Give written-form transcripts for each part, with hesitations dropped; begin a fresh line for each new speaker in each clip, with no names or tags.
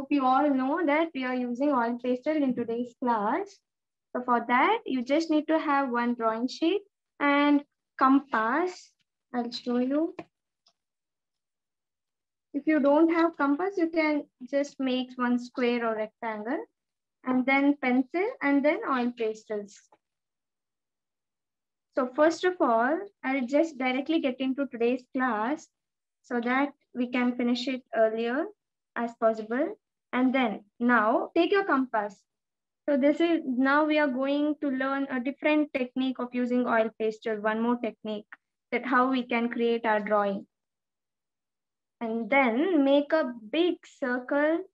hope you all know that we are using oil pastel in today's class. So for that, you just need to have one drawing sheet and compass. I'll show you. If you don't have compass, you can just make one square or rectangle, and then pencil and then oil pastels. So first of all, I'll just directly get into today's class so that we can finish it earlier as possible. And then now take your compass. So this is now we are going to learn a different technique of using oil pastel, one more technique that how we can create our drawing. And then make a big circle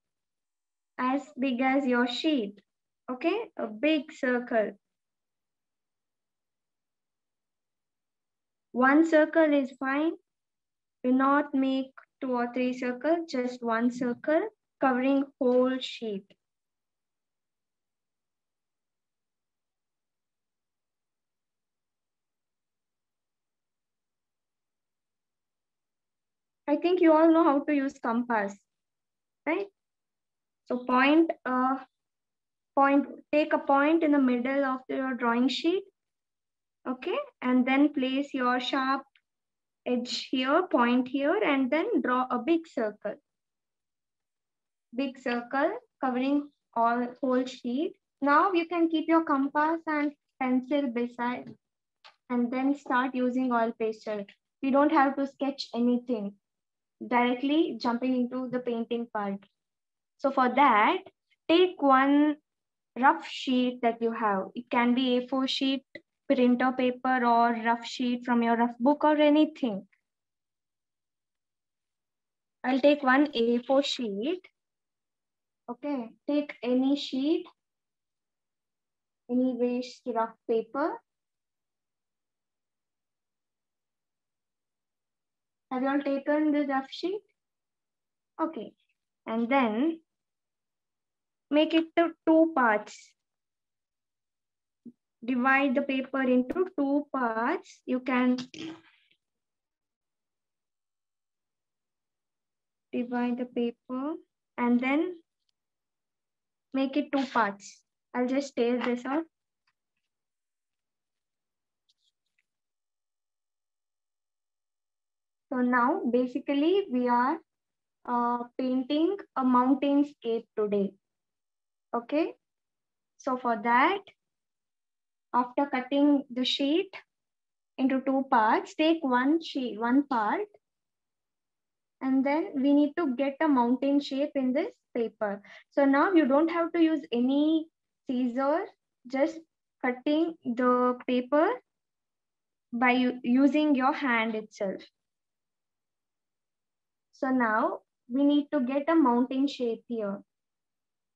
as big as your sheet. Okay, a big circle. One circle is fine. Do not make 2 or 3 circles, just one circle covering whole sheet. I think you all know how to use compass, right? So take a point in the middle of your drawing sheet, okay? And then place your sharp edge here, point here, and then draw a big circle. Big circle covering all whole sheet. Now you can keep your compass and pencil beside and then start using oil pastel. You don't have to sketch anything, directly jumping into the painting part. So for that, take one rough sheet that you have. It can be A4 sheet, printer paper, or rough sheet from your rough book or anything. I'll take one A4 sheet. Okay, take any sheet, any waste rough paper. Have you all taken the rough sheet? Okay, and then make it to 2 parts. Divide the paper into 2 parts. You can divide the paper and then make it 2 parts. I'll just tear this out. So now basically we are painting a mountainscape today. Okay. So for that, after cutting the sheet into 2 parts, take one part, and then we need to get a mountain shape in this paper. So now you don't have to use any scissors, just cutting the paper by using your hand itself. So now we need to get a mountain shape here.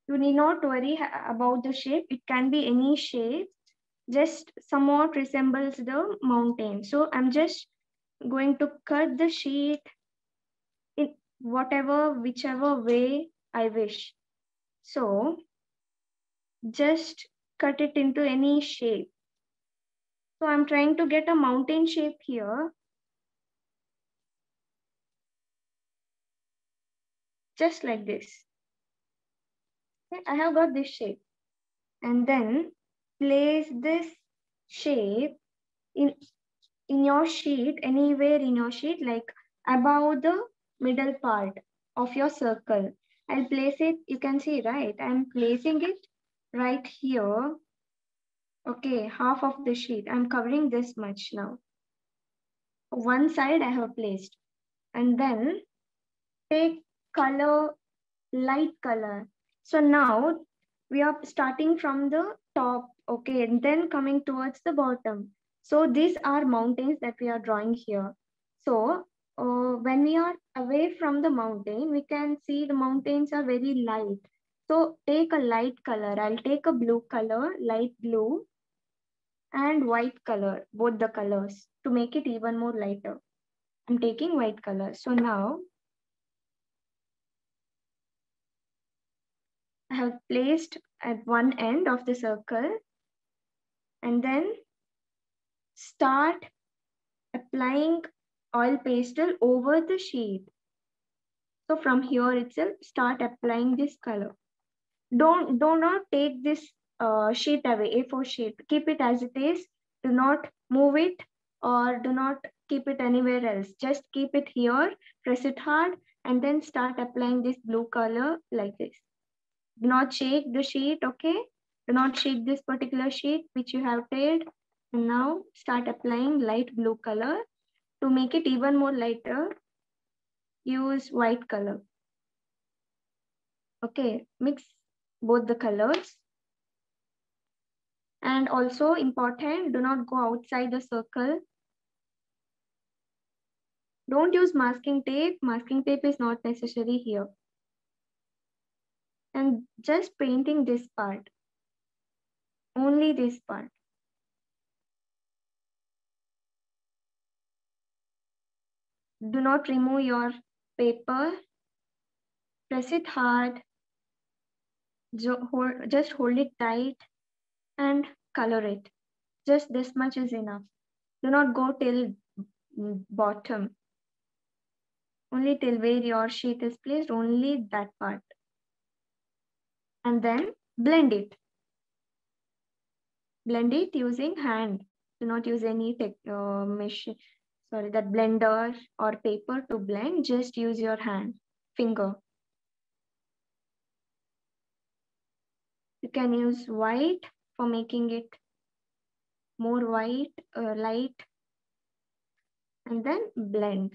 You need not worry about the shape. It can be any shape, just somewhat resembles the mountain. So I'm just going to cut the sheet in whichever way I wish. So just cut it into any shape. So I'm trying to get a mountain shape here. Just like this. Okay, I have got this shape. And then place this shape in your sheet, anywhere in your sheet, like above the middle part of your circle. I'll place it, you can see, right? I'm placing it right here. Okay, half of the sheet. I'm covering this much now. One side I have placed. And then take color, light color. So now we are starting from the top, okay, and then coming towards the bottom. So these are mountains that we are drawing here. So when we are away from the mountain, we can see the mountains are very light. So take a light color. I'll take a blue color, light blue, and white color, both the colors, to make it even more lighter. I'm taking white color. So now I have placed at one end of the circle and then start applying oil pastel over the sheet. So from here itself, start applying this color. Do not take this sheet away, A4 sheet. Keep it as it is. Do not move it or do not keep it anywhere else. Just keep it here, press it hard, and then start applying this blue color like this. Do not shake the sheet, okay? Do not shake this particular sheet which you have taken. And now start applying light blue color. To make it even more lighter, use white color. Okay, mix both the colors. And also important, do not go outside the circle. Don't use masking tape. Masking tape is not necessary here. And just painting this part. Only this part. Do not remove your paper. Press it hard. Just hold it tight and color it. Just this much is enough. Do not go till bottom. Only till where your sheet is placed, only that part. And then blend it. Blend it using hand. Do not use any machine, that blender or paper to blend. Just use your hand, finger. You can use white for making it more white, light, and then blend.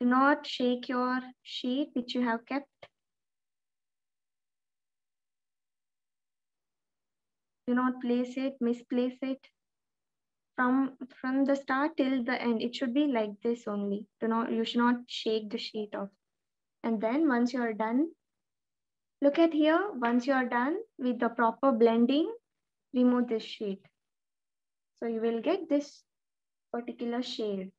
Do not shake your sheet which you have kept. Do not place it, misplace it. From the start till the end, it should be like this only. You should not shake the sheet off. And then once you are done, look at here. Once you are done with the proper blending, remove this sheet. So you will get this particular shade.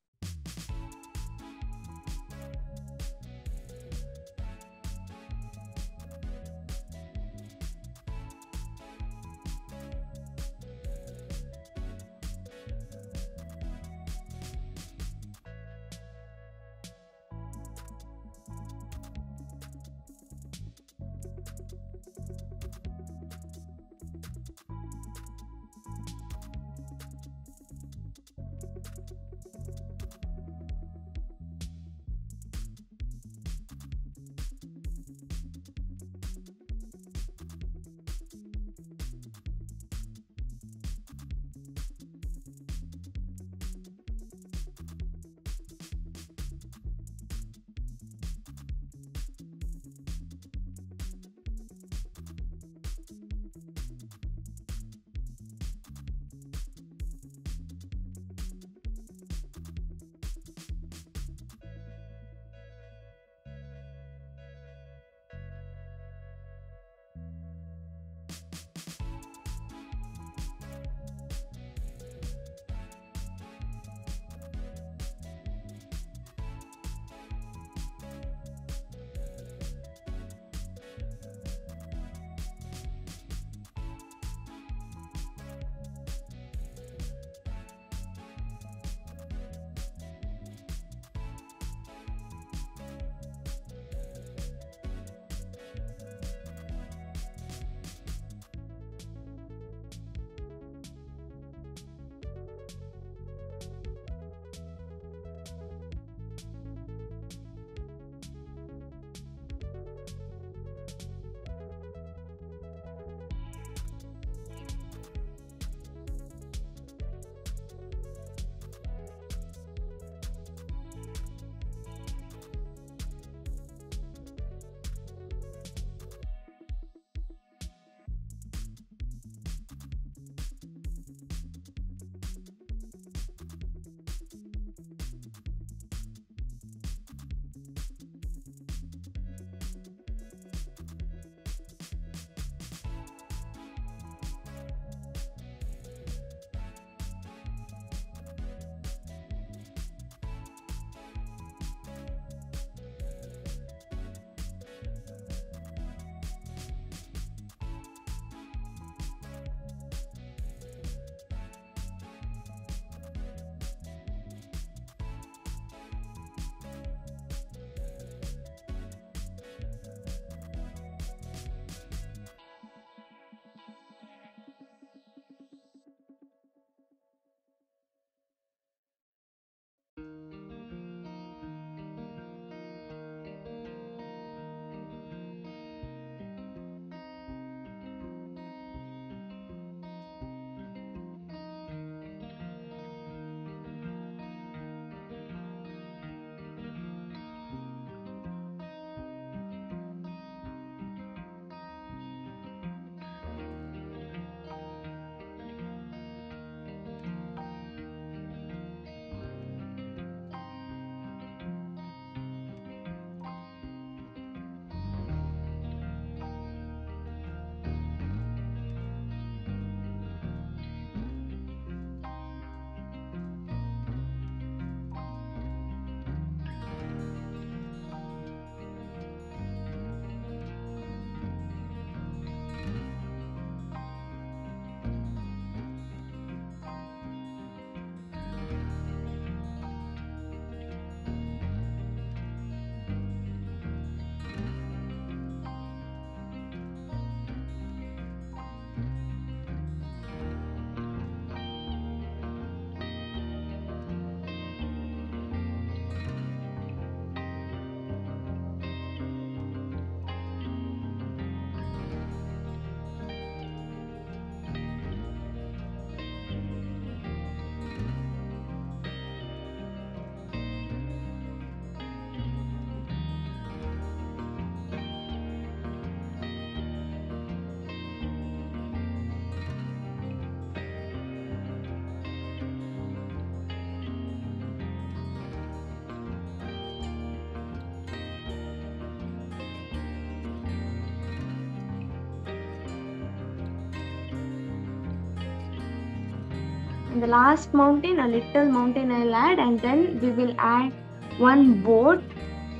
And the last mountain, a little mountain I'll add, and then we will add one boat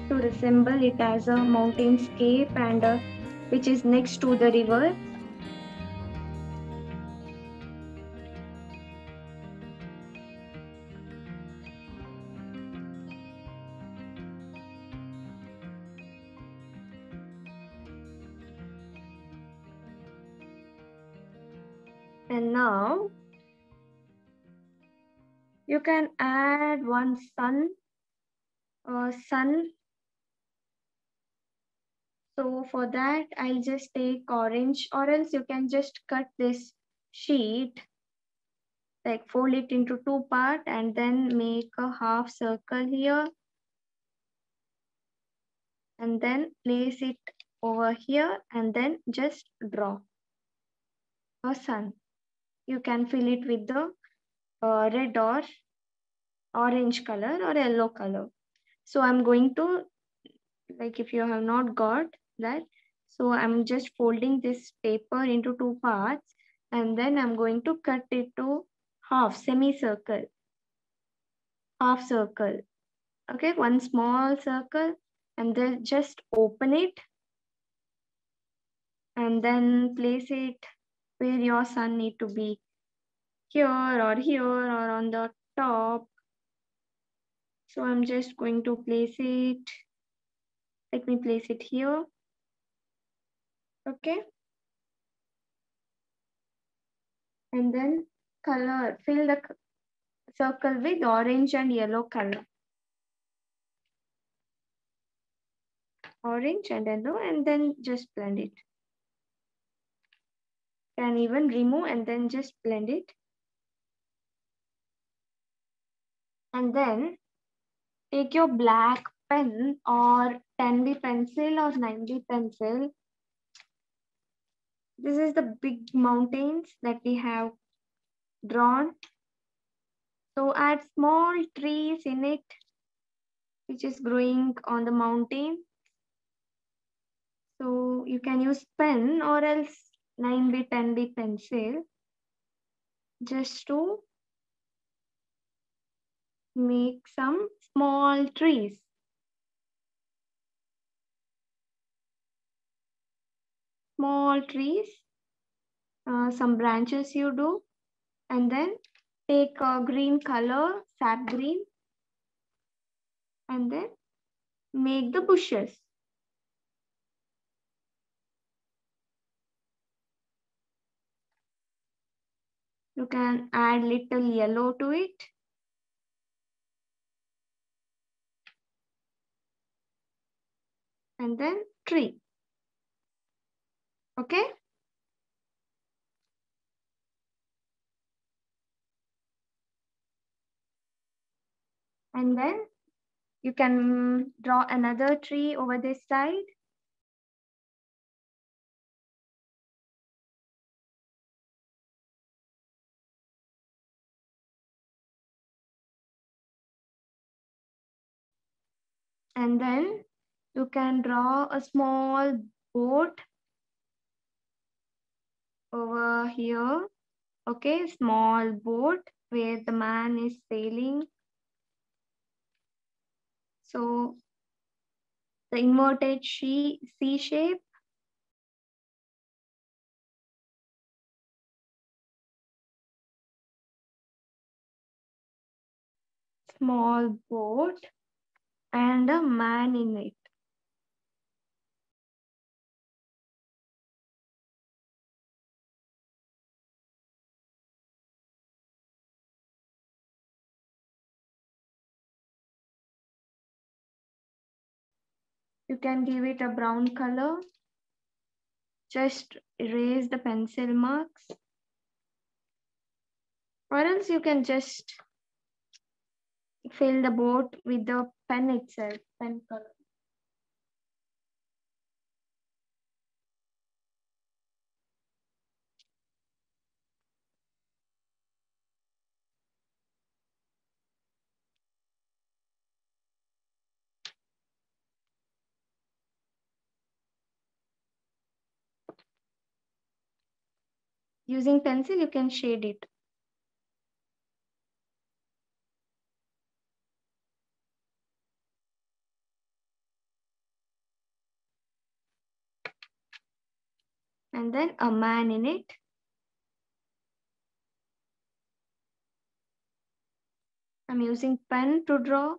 to resemble it as a mountainscape and which is next to the river. And now you can add one sun. So for that, I'll just take orange, or else you can just cut this sheet, like fold it into two parts and then make a half circle here. And then place it over here and then just draw a sun. You can fill it with the red or orange color or yellow color. So I'm going to, like if you have not got that, so I'm just folding this paper into two parts and then I'm going to cut it to half, semicircle, half circle. Okay, one small circle and then just open it and then place it where your sun need to be, here or on the top. So I'm just going to place it, let me place it here. Okay, and then color, fill the circle with orange and yellow color. Orange and yellow, and then just blend it. Can even remove and then just blend it. And then take your black pen or 10B pencil or 9B pencil. This is the big mountains that we have drawn. So add small trees in it, which is growing on the mountain. So you can use pen or else 9B, 10B pencil just to make some small trees. Small trees, some branches you do, and then take a green color, sap green, and then make the bushes. You can add little yellow to it. And then tree. Okay. And then you can draw another tree over this side. And then you can draw a small boat over here. Okay, small boat where the man is sailing. So the inverted C shape. Small boat and a man in it. You can give it a brown color. Just erase the pencil marks. Or else you can just fill the boat with the pen itself, pen color. Using pencil, you can shade it. and then a man in it. I'm using pen to draw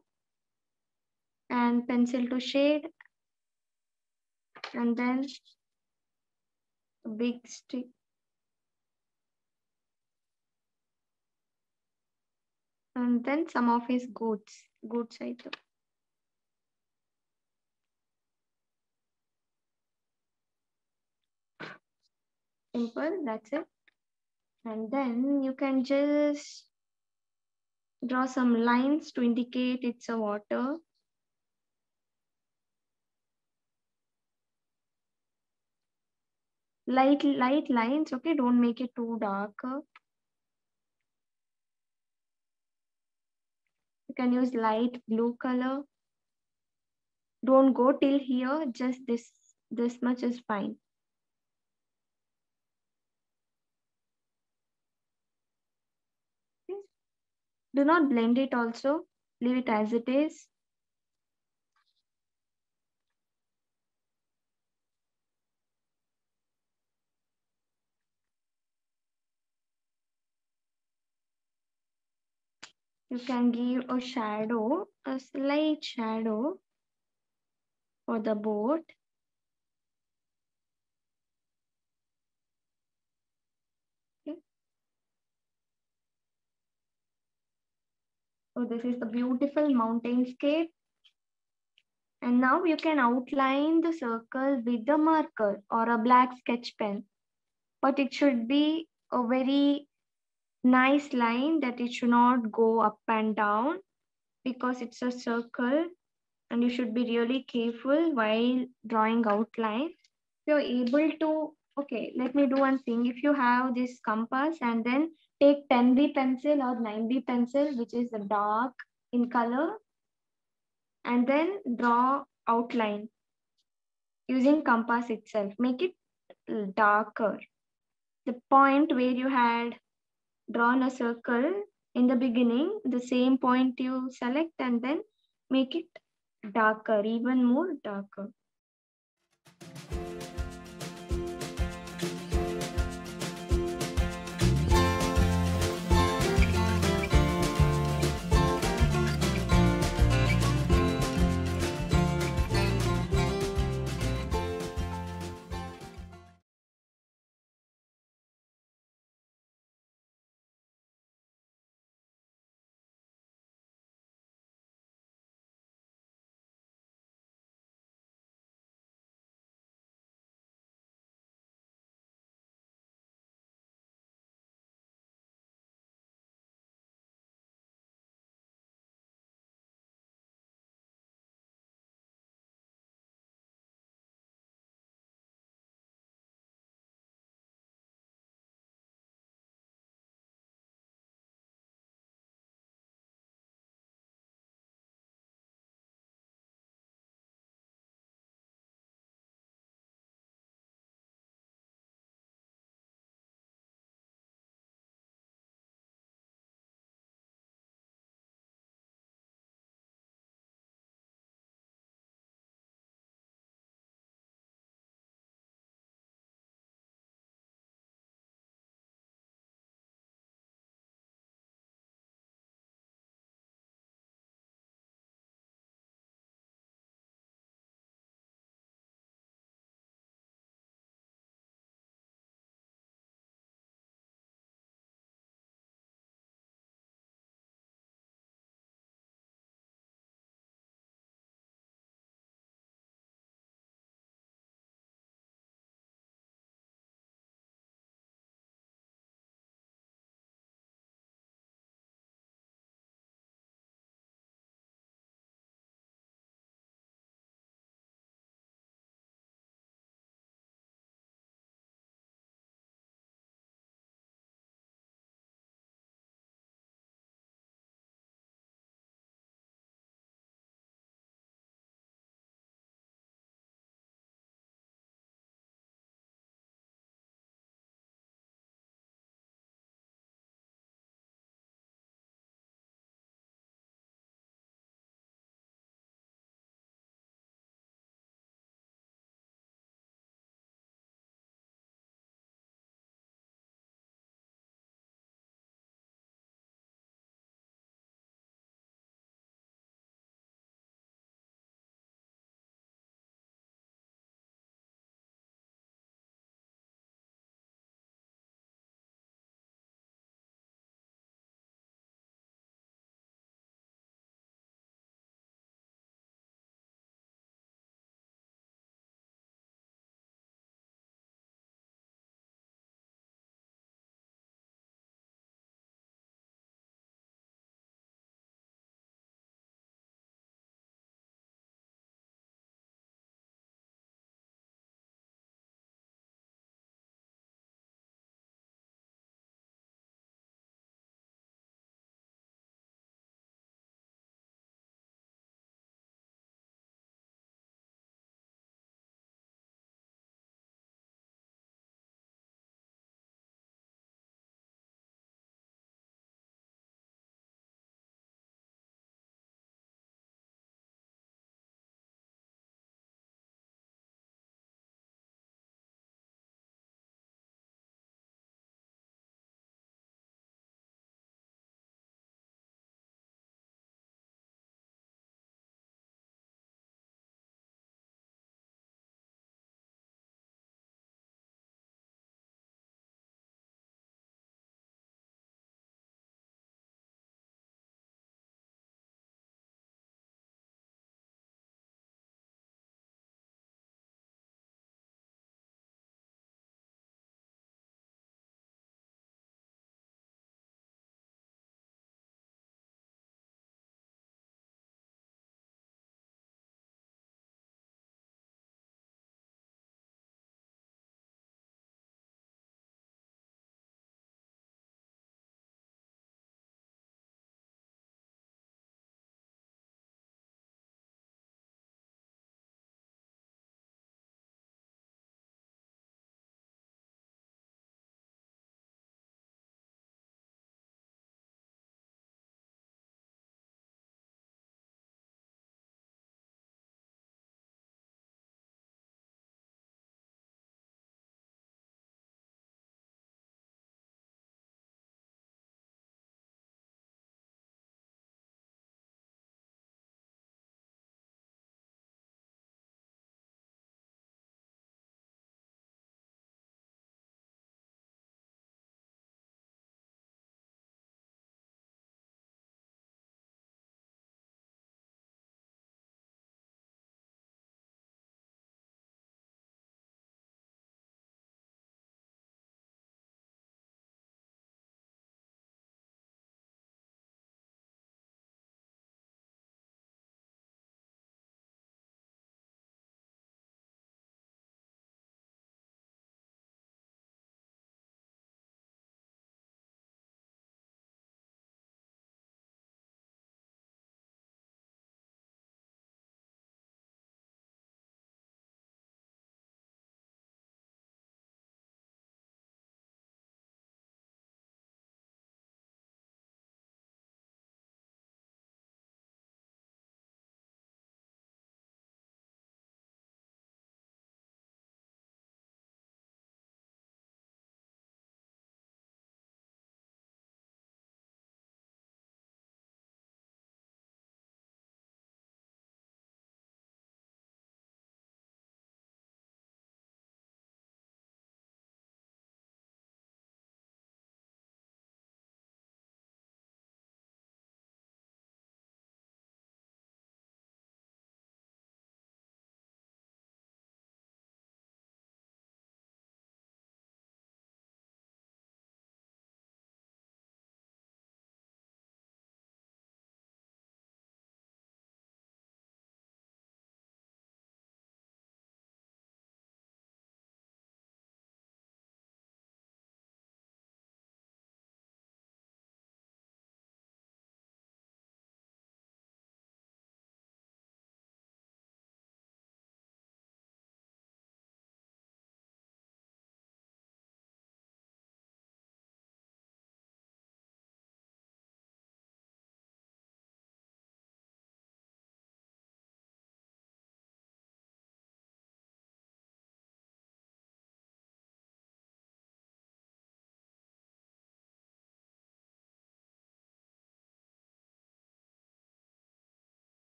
and pencil to shade, and then a big stick. And then some of his goods item. Simple, that's it. And then you can just draw some lines to indicate it's a water. Light lines, okay? Don't make it too dark. You can use light blue color. Don't go till here, just this much is fine. Okay. Do not blend it also. Leave it as it is. You can give a shadow, a slight shadow for the boat. Okay. So this is the beautiful mountainscape. And now you can outline the circle with the marker or a black sketch pen. But it should be a very nice line that it should not go up and down because it's a circle and you should be really careful while drawing outline. If you're able to, okay, let me do one thing. If you have this compass and then take 10B pencil or 9B pencil, which is the dark in color, and then draw outline using compass itself. Make it darker. The point where you had drawn a circle in the beginning, the same point you select and then make it darker, even more darker.